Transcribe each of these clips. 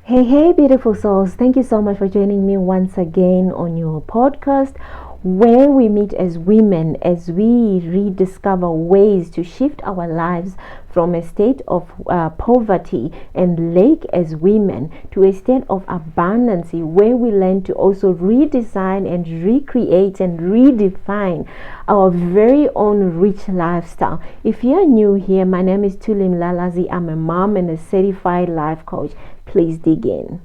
Hey, beautiful souls. Thank you so much for joining me once again on your podcast where we meet as women as we rediscover ways to shift our lives from a state of poverty and lack as women to a state of abundance where we learn to also redesign and recreate and redefine our very own rich lifestyle. If you're new here, my name is Tulim Lalazi. I'm a mom and a certified life coach. Please dig in.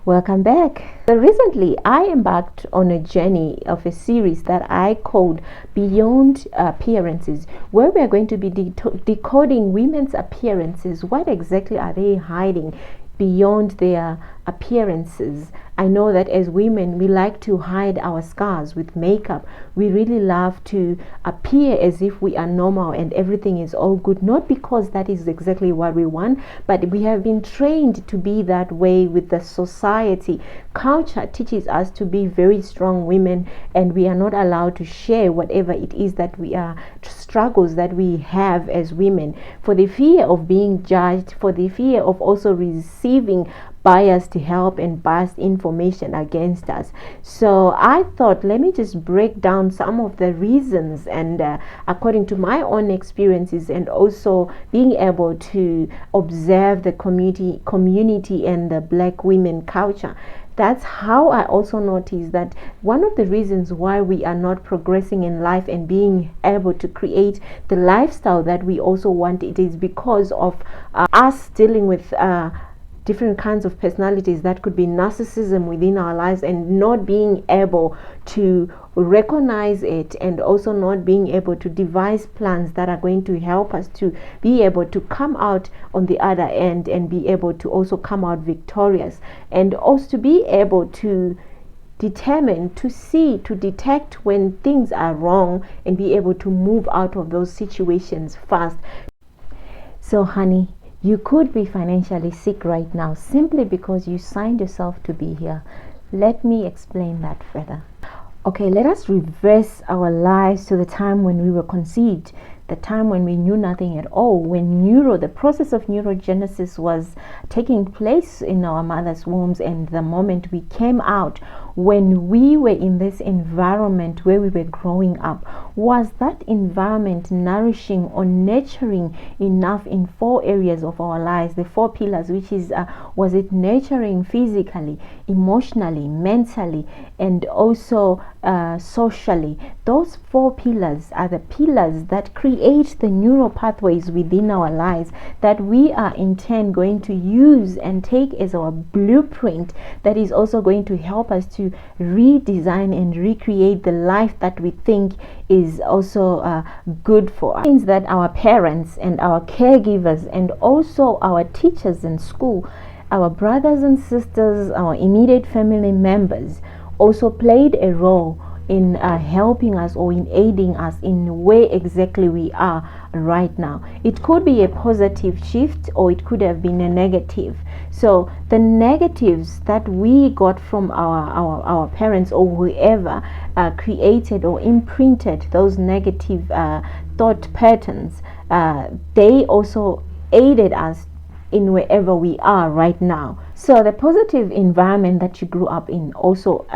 Welcome back. So recently, I embarked on a journey of a series that I called Beyond Appearances, where we are going to be decoding women's appearances. What exactly are they hiding beyond their appearances? I know that as women, we like to hide our scars with makeup. We really love to appear as if we are normal and everything is all good, not because that is exactly what we want, but we have been trained to be that way with the society. Culture teaches us to be very strong women, and we are not allowed to share whatever it is that we are, struggles that we have as women, for the fear of being judged, for the fear of also receiving biased help and biased information against us. So I thought, let me just break down some of the reasons, and according to my own experiences, and also being able to observe the community and the Black women culture. That's how I also noticed that one of the reasons why we are not progressing in life and being able to create the lifestyle that we also want, it is because of us dealing with different kinds of personalities. That could be narcissism within our lives, and not being able to recognize it, and also not being able to devise plans that are going to help us to be able to come out on the other end and be able to also come out victorious, and also to be able to determine, to see, to detect when things are wrong and be able to move out of those situations fast. So honey, you could be financially sick right now simply because you signed yourself to be here. Let me explain that further. Okay, let us reverse our lives to the time when we were conceived, the time when we knew nothing at all, when the process of neurogenesis was taking place in our mother's wombs, and the moment we came out, when we were in this environment where we were growing up. Was that environment nourishing or nurturing enough in 4 areas of our lives, the 4 pillars, which is was it nurturing physically, emotionally, mentally, and also socially? Those 4 pillars are the pillars that create the neural pathways within our lives that we are in turn going to use and take as our blueprint, that is also going to help us to redesign and recreate the life that we think is also good for us. It means that our parents and our caregivers and also our teachers in school, our brothers and sisters, our immediate family members also played a role in helping us or in aiding us in where exactly we are right now. It could be a positive shift, or it could have been a negative. So the negatives that we got from our parents or whoever created or imprinted those negative thought patterns, they also aided us in wherever we are right now. So the positive environment that you grew up in also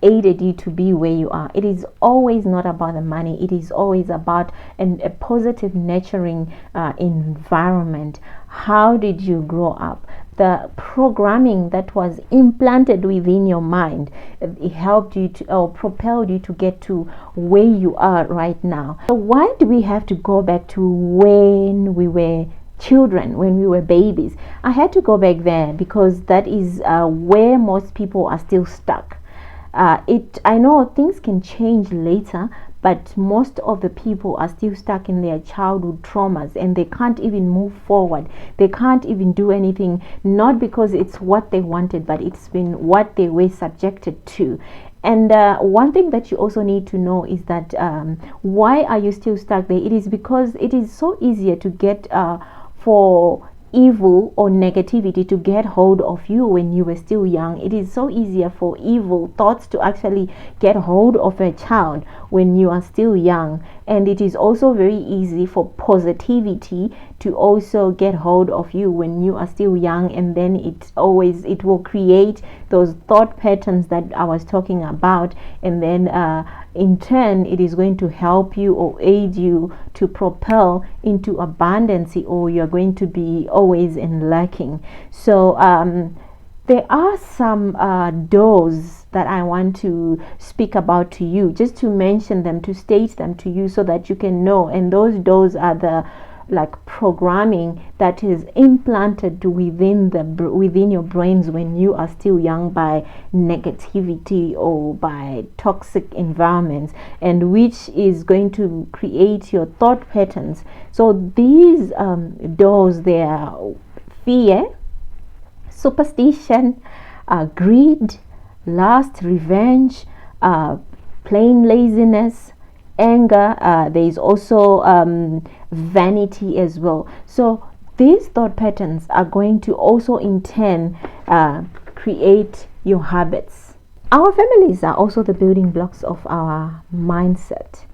aided you to be where you are. It is always not about the money. It is always about a positive nurturing environment. How did you grow up? The programming that was implanted within your mind, it helped you to, or propelled you to get to where you are right now. So why do we have to go back to when we were children, when we were babies? I had to go back there because that is where most people are still stuck. I know things can change later, but most of the people are still stuck in their childhood traumas, and they can't even move forward. They can't even do anything, not because it's what they wanted, but it's been what they were subjected to. And one thing that you also need to know is that why are you still stuck there? It is because it is so easier to get for evil or negativity to get hold of you when you were still young. It is so easier for evil thoughts to actually get hold of a child when you are still young. And it is also very easy for positivity to also get hold of you when you are still young, and then it will create those thought patterns that I was talking about, and then in turn it is going to help you or aid you to propel into abundance, or you're going to be always in lacking. So there are some doors that I want to speak about to you, just to mention them, to state them to you so that you can know. And those doors are the programming that is implanted within your brains when you are still young by negativity or by toxic environments, and which is going to create your thought patterns. So these doors, they are fear, superstition, greed, lust, revenge, plain laziness, anger. There is also vanity as well. So these thought patterns are going to also in turn create your habits. Our families are also the building blocks of our mindset.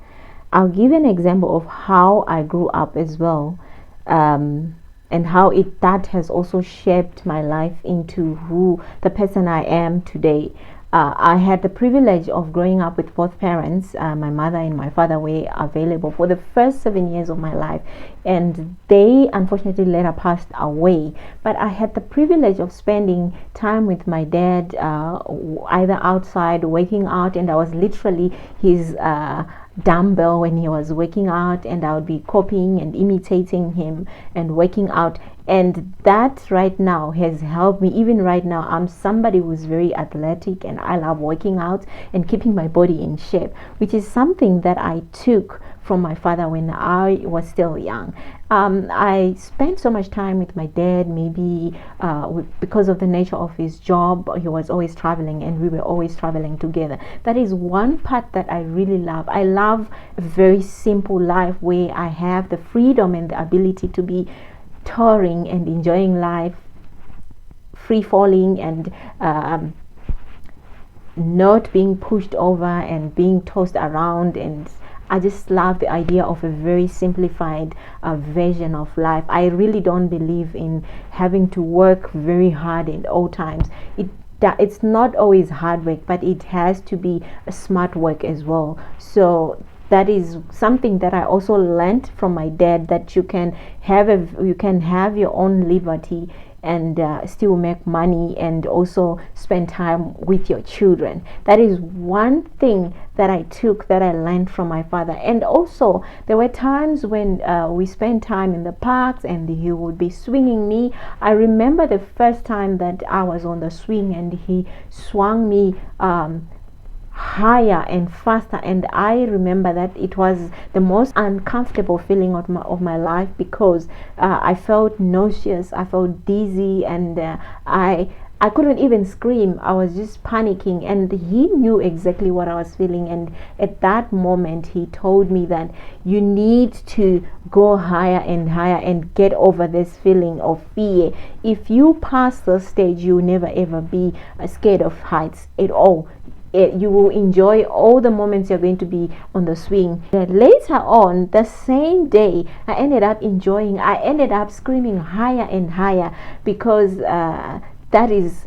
I'll give an example of how I grew up as well, and how that has also shaped my life into the person I am today. I had the privilege of growing up with both parents. My mother and my father were available for the first 7 years of my life, and they unfortunately later passed away. But I had the privilege of spending time with my dad, either outside working out, and I was literally his dumbbell when he was working out, and I would be copying and imitating him and working out. And that right now has helped me. Even right now, I'm somebody who's very athletic, and I love working out and keeping my body in shape, which is something that I took from my father when I was still young. I spent so much time with my dad, maybe because of the nature of his job. He was always traveling, and we were always traveling together. That is one part that I really love. I love a very simple life where I have the freedom and the ability to be touring and enjoying life, free falling, and not being pushed over and being tossed around. And I just love the idea of a very simplified version of life. I really don't believe in having to work very hard at all times. It's not always hard work, but it has to be a smart work as well. So that is something that I also learned from my dad, that you can have your own liberty and still make money and also spend time with your children. That is one thing that I learned from my father. And also there were times when we spent time in the parks and he would be swinging me. I remember the first time that I was on the swing and he swung me higher and faster, and I remember that it was the most uncomfortable feeling of my life, because I felt nauseous, I felt dizzy, and I couldn't even scream. I was just panicking, and he knew exactly what I was feeling. And at that moment he told me that you need to go higher and higher and get over this feeling of fear. If you pass the stage, you'll never ever be scared of heights at all. You will enjoy all the moments you're going to be on the swing. Later on, the same day, I ended up screaming higher and higher, because that is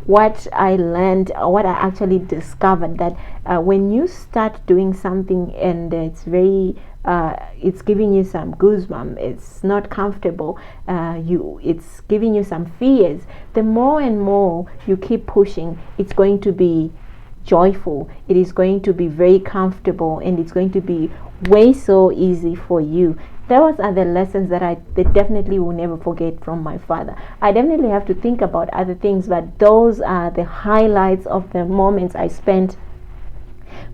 what I learned, what I actually discovered, that when you start doing something and it's giving you some goosebumps, it's not comfortable, it's giving you some fears, the more and more you keep pushing, it's going to be joyful, it is going to be very comfortable, and it's going to be way so easy for you. Those are the lessons that I definitely will never forget from my father. I definitely have to think about other things, but those are the highlights of the moments I spent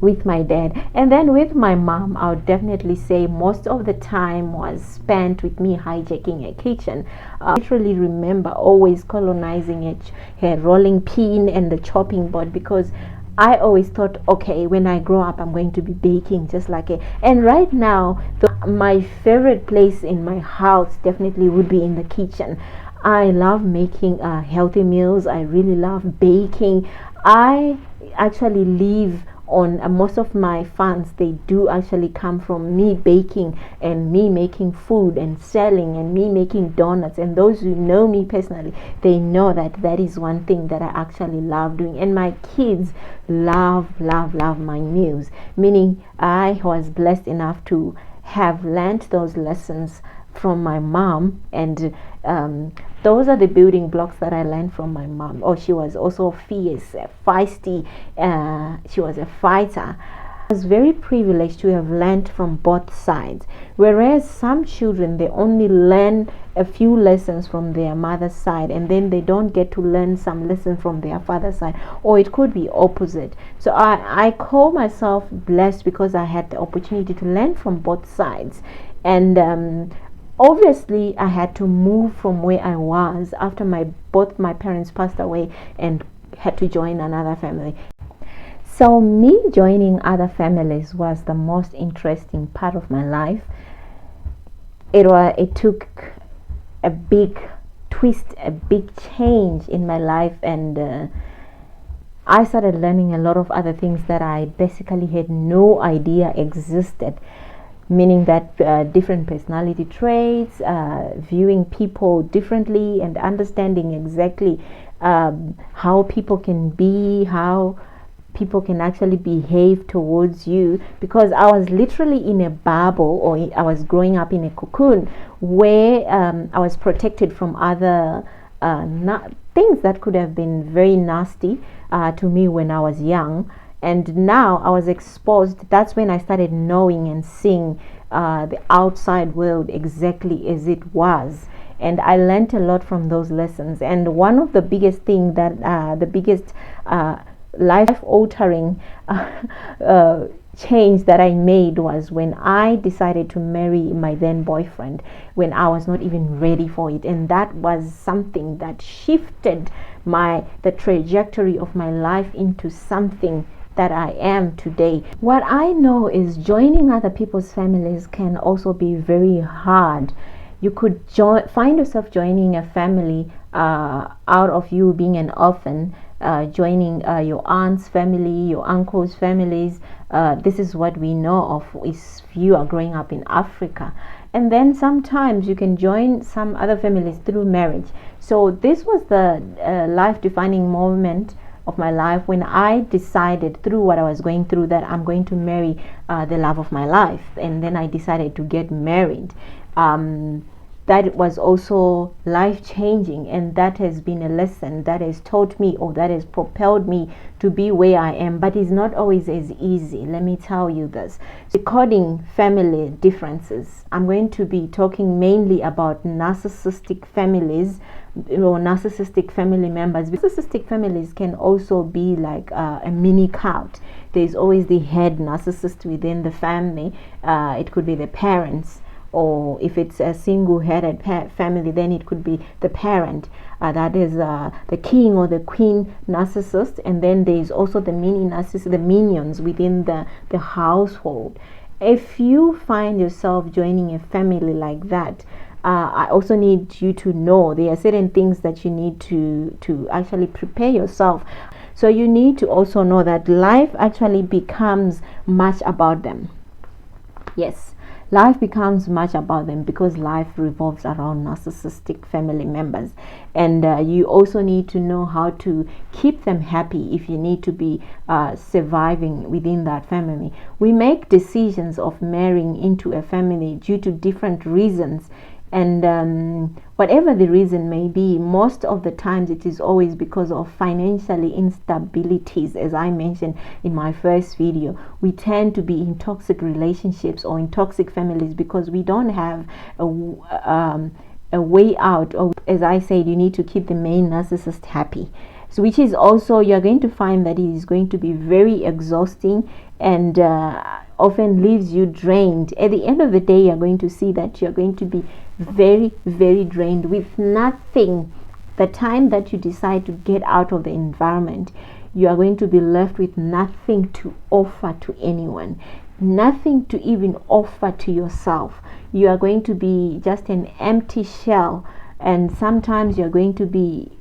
with my dad. And then with my mom, I would definitely say most of the time was spent with me hijacking a kitchen. I literally remember always colonizing her rolling pin and the chopping board, because I always thought, okay, when I grow up, I'm going to be baking just like it. And right now, my favorite place in my house definitely would be in the kitchen. I love making healthy meals. I really love baking. I actually live on most of my funds, they do actually come from me baking and me making food and selling and me making donuts. And those who know me personally, they know that that is one thing that I actually love doing. And my kids love my meals, meaning I was blessed enough to have learned those lessons from my mom, and those are the building blocks that I learned from my mom. Oh, she was also fierce, feisty, she was a fighter. I was very privileged to have learned from both sides, whereas some children, they only learn a few lessons from their mother's side and then they don't get to learn some lessons from their father's side, or it could be opposite. So I call myself blessed because I had the opportunity to learn from both sides. And obviously I had to move from where I was after both my parents passed away and had to join another family. So me joining other families was the most interesting part of my life. It took a big twist, a big change in my life, and I started learning a lot of other things that I basically had no idea existed, meaning that different personality traits, viewing people differently, and understanding exactly how people can be, how people can actually behave towards you, because I was literally in a bubble, or I was growing up in a cocoon where I was protected from other things that could have been very nasty to me when I was young. And now I was exposed. That's when I started knowing and seeing the outside world exactly as it was. And I learned a lot from those lessons. And one of the biggest thing that the biggest life altering change that I made was when I decided to marry my then boyfriend, when I was not even ready for it. And that was something that shifted the trajectory of my life into something that I am today. What I know is joining other people's families can also be very hard. You could find yourself joining a family out of you being an orphan, joining your aunt's family, your uncle's families. This is what we know of if you are growing up in Africa. And then sometimes you can join some other families through marriage. So this was the life-defining moment of my life when I decided, through what I was going through, that I'm going to marry the love of my life. And then I decided to get married. That was also life-changing, and that has been a lesson that has taught me, or that has propelled me to be where I am. But it's not always as easy, let me tell you this. Recording family differences, I'm going to be talking mainly about narcissistic families, narcissistic family members. Narcissistic families can also be like a mini cult. There's always the head narcissist within the family. It could be the parents, or if it's a single-headed family, then it could be the parent, that is the king or the queen narcissist. And then there's also the mini narcissist, the minions within the household. If you find yourself joining a family like that, I also need you to know there are certain things that you need to actually prepare yourself. So you need to also know that life actually becomes much about them. Yes, life becomes much about them because life revolves around narcissistic family members. And you also need to know how to keep them happy if you need to be surviving within that family. We make decisions of marrying into a family due to different reasons. And whatever the reason may be, most of the times it is always because of financially instabilities. As I mentioned in my first video, we tend to be in toxic relationships or in toxic families because we don't have a way out. Or, as I said, you need to keep the main narcissist happy. So, which is also, you're going to find that it is going to be very exhausting and often leaves you drained. At the end of the day, you're going to see that you're going to be very, very drained with nothing. The time that you decide to get out of the environment, you are going to be left with nothing to offer to anyone, nothing to even offer to yourself. You are going to be just an empty shell, and sometimes you're going to be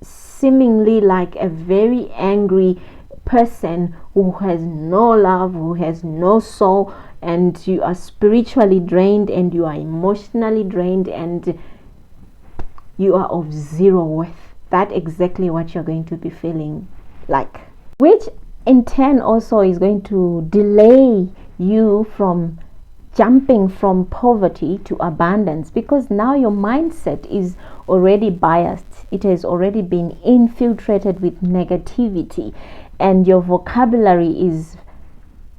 seemingly like a very angry person who has no love, who has no soul, and you are spiritually drained and you are emotionally drained and you are of zero worth. That's exactly what you're going to be feeling like, which in turn also is going to delay you from jumping from poverty to abundance, because now your mindset is already biased. It has already been infiltrated with negativity, and your vocabulary is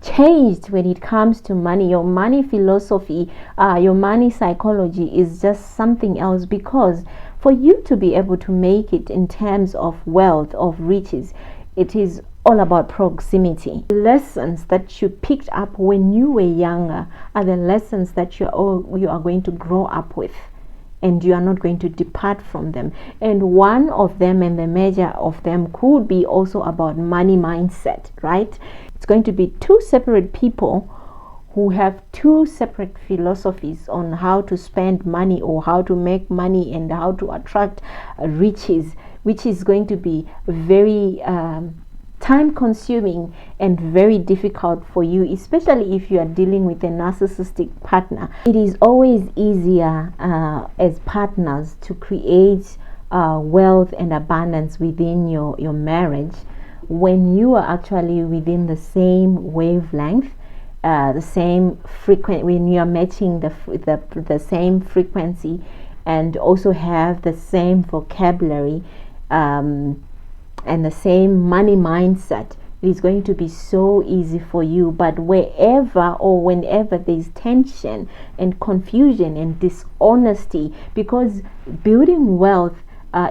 changed when it comes to money. Your money philosophy, your money psychology is just something else, because for you to be able to make it in terms of wealth, of riches, it is all about proximity. Lessons that you picked up when you were younger are the lessons that you are going to grow up with, and you are not going to depart from them. And one of them, and the major of them, could be also about money mindset, right? It's going to be two separate people who have two separate philosophies on how to spend money, or how to make money, and how to attract riches, which is going to be very time consuming and very difficult for you, especially if you are dealing with a narcissistic partner. It is always easier as partners to create wealth and abundance within your marriage when you are actually within the same wavelength, the same frequency, when you are matching the same frequency, and also have the same vocabulary and the same money mindset. It is going to be so easy for you. But wherever or whenever there's tension and confusion and dishonesty, because building wealth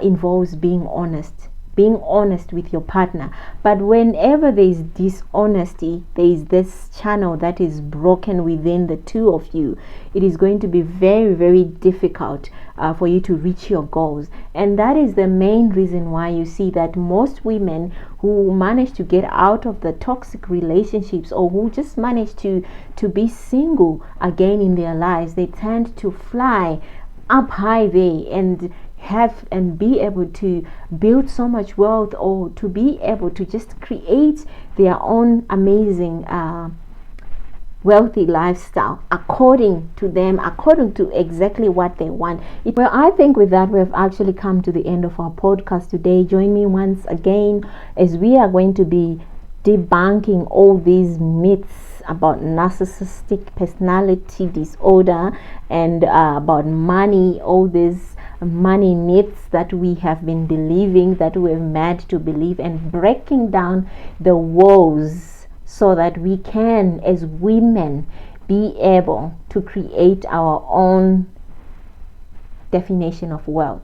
involves being honest with your partner. But whenever there is dishonesty, there is this channel that is broken within the two of you. It is going to be very, very difficult for you to reach your goals. And that is the main reason why you see that most women who manage to get out of the toxic relationships, or who just manage to be single again in their lives, they tend to fly up high there and have and be able to build so much wealth, or to be able to just create their own amazing wealthy lifestyle according to them, according to exactly what they want. Well, I think with that we've actually come to the end of our podcast today. Join me once again as we are going to be debunking all these myths about narcissistic personality disorder and about money, all these money myths that we have been believing, that we're mad to believe, and breaking down the walls so that we can, as women, be able to create our own definition of wealth.